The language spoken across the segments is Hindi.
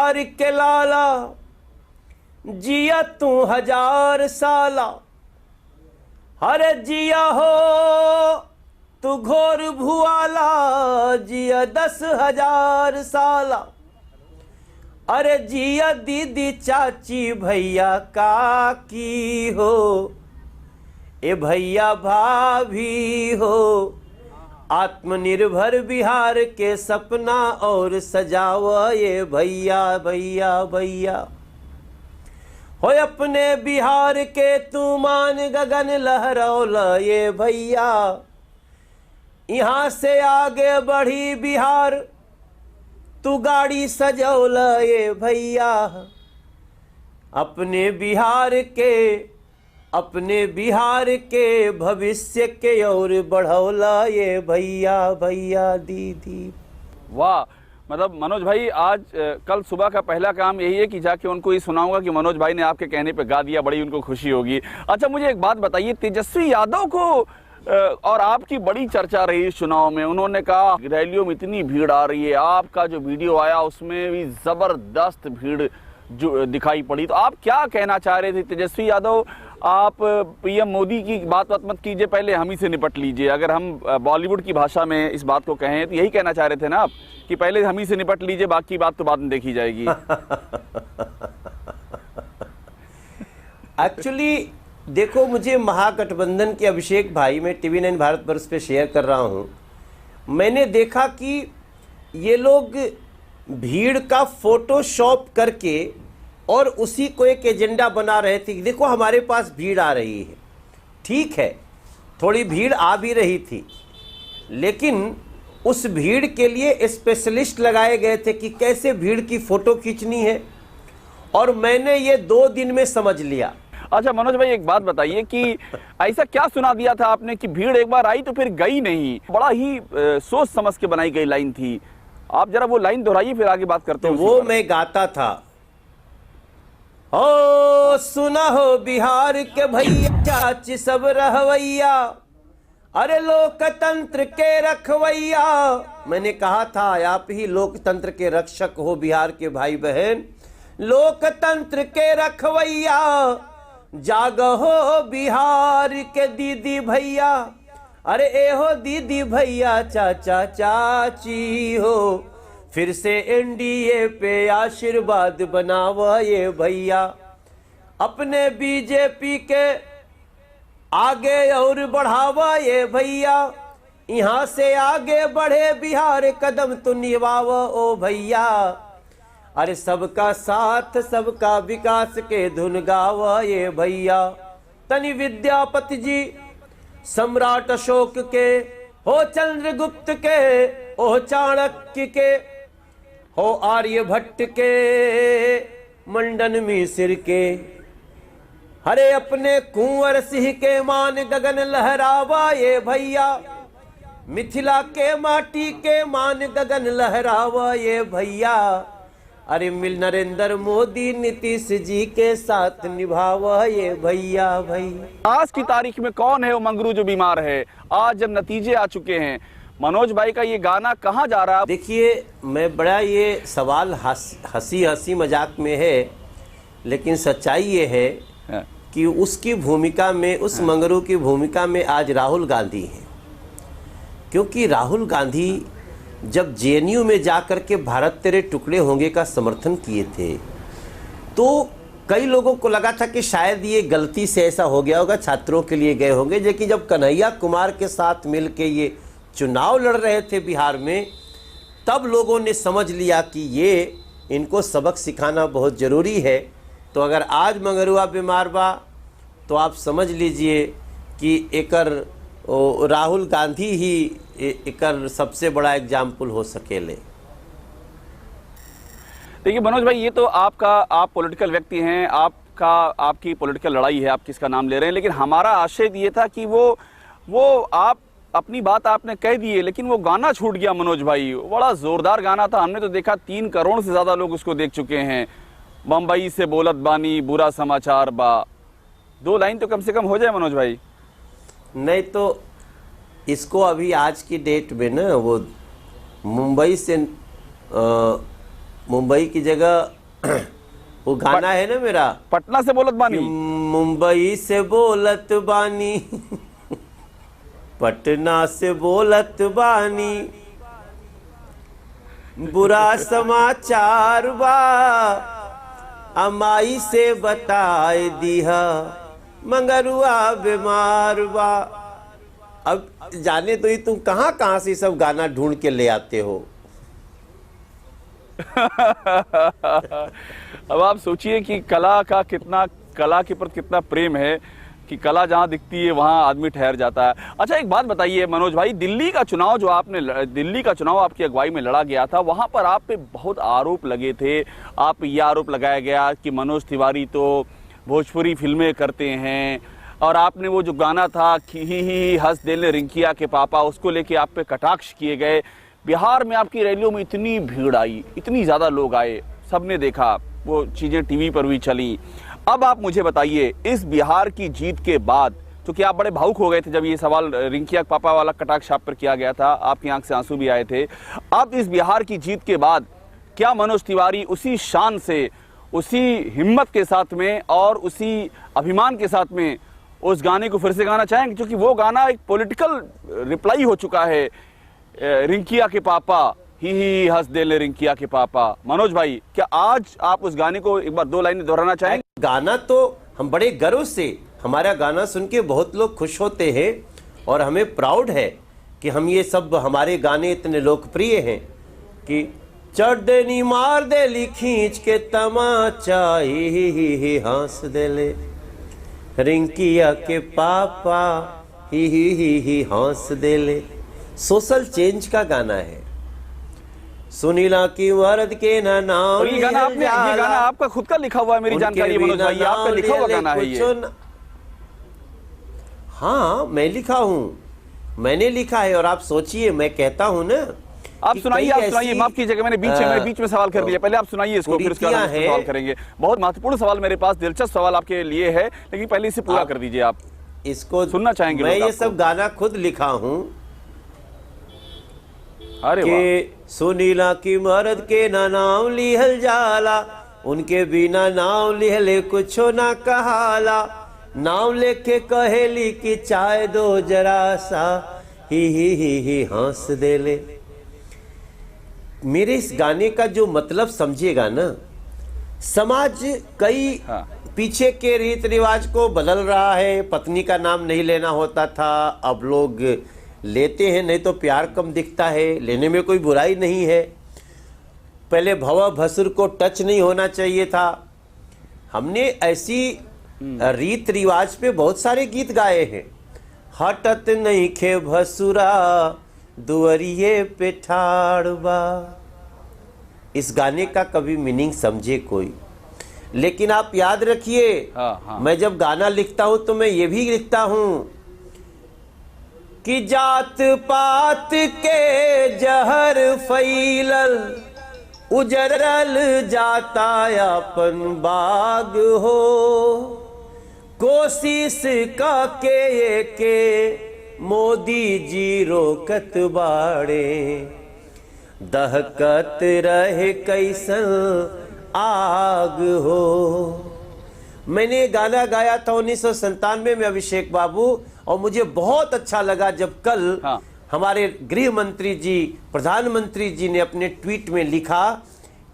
प्यार के लाला जिया तू 1000 साला, हरे जिया हो तू घोर भुआला जिया 10,000 साला। अरे जिया दीदी चाची भैया काकी हो, ए भैया भाभी हो, आत्मनिर्भर बिहार के सपना और सजावा ये भैया भैया भैया। हो अपने बिहार के तू मान गगन लहरौला ये भैया, यहाँ से आगे बढ़ी बिहार तू गाड़ी सजौला ये भैया। अपने बिहार के भविष्य के और बढ़ौला ये भैया भैया दीदी। वाह, मतलब मनोज भाई आज कल सुबह का पहला काम यही है कि जाके उनको ये सुनाऊंगा कि मनोज भाई ने आपके कहने पे गा दिया, बड़ी उनको खुशी होगी। अच्छा मुझे एक बात बताइए, तेजस्वी यादव को और आपकी बड़ी चर्चा रही चुनाव में, उन्होंने कहा रैलियों में इतनी भीड़ आ रही है, आपका जो वीडियो आया उसमें भी जबरदस्त भीड़ जो दिखाई पड़ी, तो आप क्या कहना चाह रहे थे? तेजस्वी यादव, आप पीएम मोदी की बात मत कीजिए, पहले हम ही से निपट लीजिए। अगर हम बॉलीवुड की भाषा में इस बात को कहें तो यही कहना चाह रहे थे ना आप, कि पहले हम ही से निपट लीजिए, बाकी बात तो बाद में देखी जाएगी। एक्चुअली देखो, मुझे महागठबंधन के अभिषेक भाई, मैं TV9 भारतवर्ष पे शेयर कर रहा हूँ, मैंने देखा कि ये लोग भीड़ का फोटोशॉप करके और उसी को एक एजेंडा बना रहे थे कि देखो हमारे पास भीड़ आ रही है। ठीक है, थोड़ी भीड़ आ भी रही थी, लेकिन उस भीड़ के लिए स्पेशलिस्ट लगाए गए थे कि कैसे भीड़ की फोटो खींचनी है, और मैंने ये 2 दिन में समझ लिया। अच्छा मनोज भाई एक बात बताइए कि ऐसा क्या सुना दिया था आपने कि भीड़ एक बार आई तो फिर गई नहीं? बड़ा ही सोच समझ के बनाई गई लाइन थी, आप जरा वो लाइन दोहराइए फिर आगे बात करते हैं। तो वो मैं गाता था, ओ सुना हो बिहार के भैया चाची सब रहवैया, अरे लोकतंत्र के रखवैया। मैंने कहा था आप ही लोकतंत्र के रक्षक हो बिहार के भाई बहन, लोकतंत्र के रखवैया, जागहो बिहार के दीदी भैया, अरे ए हो दीदी भैया चाचा चाची हो, फिर से एनडीए पे आशीर्वाद बनावा ये भैया। अपने बीजेपी के आगे और बढ़ावा ये भैया, यहाँ से आगे बढ़े बिहार कदम तो निभावा ओ भैया। अरे सबका साथ सबका विकास के धुन गावा ये भैया। तनि विद्यापति जी, सम्राट अशोक के, हो चंद्रगुप्त के, हो चाणक्य के, हो आर्यभट्ट के, मंडन मिश्र के, हरे अपने कुंवर सिंह के मान गगन लहरावा ये भैया। मिथिला के माटी के मान गगन लहरावा ये भैया। अरे मिल नरेंद्र मोदी नीतीश जी के साथ निभावा ये भैया भैया। आज की तारीख में कौन है वो मंगरू जो बीमार है? आज जब नतीजे आ चुके हैं, मनोज भाई का ये गाना कहाँ जा रहा है? देखिए, मैं बड़ा ये सवाल हंसी मजाक में है, लेकिन सच्चाई ये है कि उसकी भूमिका में, उस मंगरू की भूमिका में आज राहुल गांधी है। क्योंकि राहुल गांधी जब जेएनयू में जाकर के भारत तेरे टुकड़े होंगे का समर्थन किए थे, तो कई लोगों को लगा था कि शायद ये गलती से ऐसा हो गया होगा, छात्रों के लिए गए होंगे। लेकिन जब कन्हैया कुमार के साथ मिलके ये चुनाव लड़ रहे थे बिहार में, तब लोगों ने समझ लिया कि ये इनको सबक सिखाना बहुत ज़रूरी है। तो अगर आज मंगरुआ बीमार बा तो आप समझ लीजिए कि एकर राहुल गांधी ही एकर सबसे बड़ा एग्जाम्पल हो सकेले। देखिए मनोज भाई, ये तो आप पॉलिटिकल व्यक्ति हैं, आपकी पॉलिटिकल लड़ाई है, आप किसका नाम ले रहे हैं, लेकिन हमारा आशय ये था कि वो आप अपनी बात आपने कह दी है, लेकिन वो गाना छूट गया मनोज भाई। बड़ा जोरदार गाना था, हमने तो देखा 3 करोड़ से ज्यादा लोग उसको देख चुके हैं। बम्बई से बोलत बानी बुरा समाचार बा, 2 लाइन तो कम से कम हो जाए मनोज भाई। नहीं तो इसको अभी आज की डेट में ना वो मुंबई से मुंबई की जगह वो गाना है ना मेरा, पटना से बोलत बानी। मुंबई से बोलत बानी पटना से बोलत बानी, बुरा समाचार बा अमाई से बताए दिया, मंगरुआ बीमार बा। अब जाने तो ही तुम कहाँ कहाँ से सब गाना ढूंढ के ले आते हो। अब आप सोचिए कि कला के प्रति कितना प्रेम है कि कला जहां दिखती है वहां आदमी ठहर जाता है। अच्छा, एक बात बताइए मनोज भाई, दिल्ली का चुनाव आपकी अगुवाई में लड़ा गया था, वहां पर आप पे बहुत आरोप लगे थे। आप ये आरोप लगाया गया कि मनोज तिवारी तो भोजपुरी फिल्में करते हैं, और आपने वो जो गाना था ही हंस दिल रिंकिया के पापा, उसको लेके आप पे कटाक्ष किए गए। बिहार में आपकी रैलियों में इतनी भीड़ आई, इतनी ज़्यादा लोग आए, सबने देखा, वो चीज़ें टीवी पर भी चली। अब आप मुझे बताइए, इस बिहार की जीत के बाद, क्योंकि आप बड़े भावुक हो गए थे जब ये सवाल रिंकिया पापा वाला कटाक्ष आप पर किया गया था, आपकी आंख से आंसू भी आए थे। अब इस बिहार की जीत के बाद क्या मनोज तिवारी उसी शान से, उसी हिम्मत के साथ में और उसी अभिमान के साथ में उस गाने को फिर से गाना चाहेंगे? क्योंकि वो गाना एक पॉलिटिकल रिप्लाई हो चुका है, रिंकिया के पापा ही हंस दिल रिंकिया के पापा। मनोज भाई, क्या आज आप उस गाने को एक बार 2 लाइनें दोहराना चाहेंगे? गाना तो हम बड़े गर्व से, हमारा गाना सुन के बहुत लोग खुश होते हैं और हमें प्राउड है कि हम ये सब, हमारे गाने इतने लोकप्रिय हैं कि चढ़ देनी मार देली खींच के तमाचा ही हंस देले रिंकिया के पापा ही हंस देले। सोशल चेंज का गाना है। सुनीला की मर्द के ना नाम, ये गाना आपका खुद का लिखा हुआ है, मेरी जानकारी है मनोज भाई, आपका लिखा हुआ गाना है ये? हाँ, मैं लिखा हूँ, मैंने लिखा है। और आप सोचिए, मैं कहता हूँ ना, आप सुनाइए, माफ कीजिएगा, मैंने बीच में सवाल कर दिया, पहले आप सुनाइए इसको, फिर उसके बाद सवाल करेंगे। बहुत महत्वपूर्ण सवाल मेरे पास, दिलचस्प सवाल आपके लिए है, लेकिन पहले इसे पूरा कर दीजिए। आप इसको सुनना चाहेंगे? मैं ये सब गाना खुद लिखा हूँ। अरे के सुनीला की मर्द के ना नाम लिहल जाला, उनके बिना नाम लिहले कुछो ना कहाला, नाम लेके कहेली कि चाय दो जरा सा ही हंस देले। मेरे इस गाने का जो मतलब समझिएगा ना, समाज कई पीछे के रीत रिवाज को बदल रहा है। पत्नी का नाम नहीं लेना होता था, अब लोग लेते हैं, नहीं तो प्यार कम दिखता है, लेने में कोई बुराई नहीं है। पहले भवा भसुर को टच नहीं होना चाहिए था। हमने ऐसी रीत रिवाज पे बहुत सारे गीत गाए हैं। हटत नहीं खे भसुरा दुअरिये पे ठाड़बा, इस गाने का कभी मीनिंग समझे कोई। लेकिन आप याद रखिए, मैं जब गाना लिखता हूं तो मैं ये भी लिखता हूं कि जात पात के जहर फैलल, उजरल जाता अपन बाग हो, कोशिश का के मोदी जी रोकत बाड़े, दहकत रहे कैसन आग हो। मैंने गाना गाया था 1997 में, अभिषेक बाबू, और मुझे बहुत अच्छा लगा जब कल हमारे गृह मंत्री जी, प्रधानमंत्री जी ने अपने ट्वीट में लिखा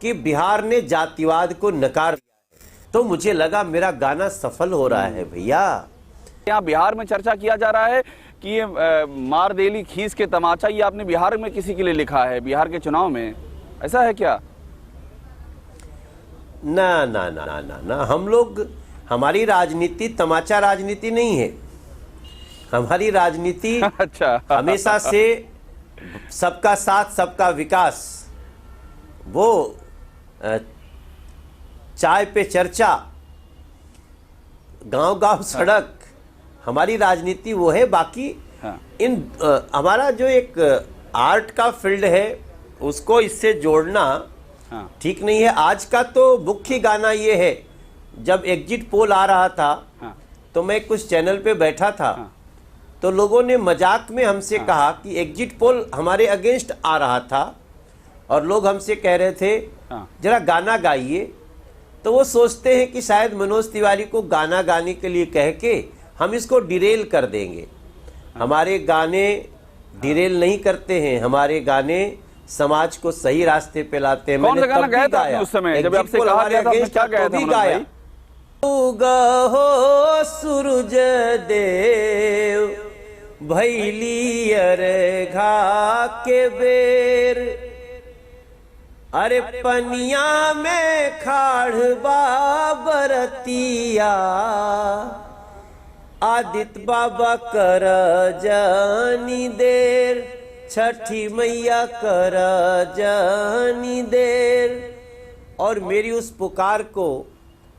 कि बिहार ने जातिवाद को नकार दिया है, तो मुझे लगा मेरा गाना सफल हो रहा है भैया। यहाँ बिहार में चर्चा किया जा रहा है कि ये मार देली खींच के तमाचा, ये आपने बिहार में किसी के लिए लिखा है, बिहार के चुनाव में, ऐसा है क्या? ना ना ना ना ना ना, हम लोग, हमारी राजनीति तमाचा राजनीति नहीं है। हमारी राजनीति अच्छा हमेशा से सबका साथ सबका विकास, वो चाय पे चर्चा, गांव गांव सड़क, हमारी राजनीति वो है। बाकी इन हमारा जो एक आर्ट का फील्ड है उसको इससे जोड़ना ठीक नहीं है। आज का तो मुख्य गाना ये है, जब एग्जिट पोल आ रहा था तो मैं कुछ चैनल पे बैठा था, तो लोगों ने मजाक में हमसे कहा कि एग्जिट पोल हमारे अगेंस्ट आ रहा था, और लोग हमसे कह रहे थे हाँ। जरा गाना गाइए, तो वो सोचते हैं कि शायद मनोज तिवारी को गाना गाने के लिए कह के हम इसको डिरेल कर देंगे। हमारे गाने डिरेल नहीं करते हैं, हमारे गाने समाज को सही रास्ते पे लाते हैं। कौन सा गाना तब भी गाया था आपने उस समय जब आपसे कहा गया था, आपने क्या गाया था मनोज भाई? उगा हो सूरज देव भैली अर्घा के बेर, अरे पनिया में खाड़बा बरतिया, आदित्य बाबा कर जानी देर, छठी मैया कर जानी देर। और मेरी उस पुकार को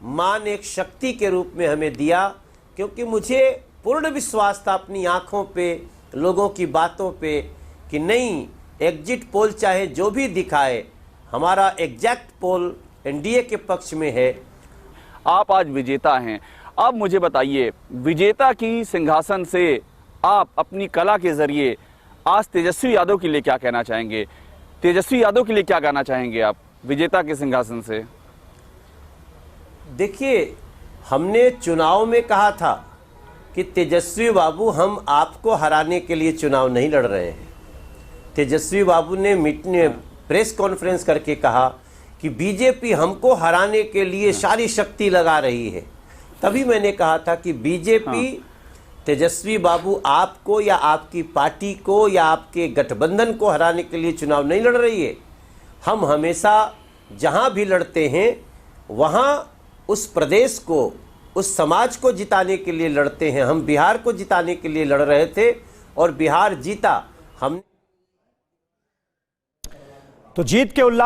मां ने एक शक्ति के रूप में हमें दिया, क्योंकि मुझे पूर्ण विश्वास था अपनी आंखों पे, लोगों की बातों पे, कि नहीं, एग्जिट पोल चाहे जो भी दिखाए, हमारा एग्जैक्ट पोल एनडीए के पक्ष में है। आप आज विजेता हैं। अब मुझे बताइए, विजेता की सिंहासन से आप अपनी कला के जरिए आज तेजस्वी यादव के लिए क्या कहना चाहेंगे? तेजस्वी यादव के लिए क्या गाना चाहेंगे आप विजेता के सिंहासन से? देखिए, हमने चुनाव में कहा था कि तेजस्वी बाबू, हम आपको हराने के लिए चुनाव नहीं लड़ रहे हैं। तेजस्वी बाबू ने प्रेस कॉन्फ्रेंस करके कहा कि बीजेपी हमको हराने के लिए सारी शक्ति लगा रही है। तभी मैंने कहा था कि बीजेपी तेजस्वी बाबू आपको या आपकी पार्टी को या आपके गठबंधन को हराने के लिए चुनाव नहीं लड़ रही है। हम हमेशा जहां भी लड़ते हैं वहां उस प्रदेश को, उस समाज को जिताने के लिए लड़ते हैं। हम बिहार को जिताने के लिए लड़ रहे थे और बिहार जीता। हम तो जीत के उल्लास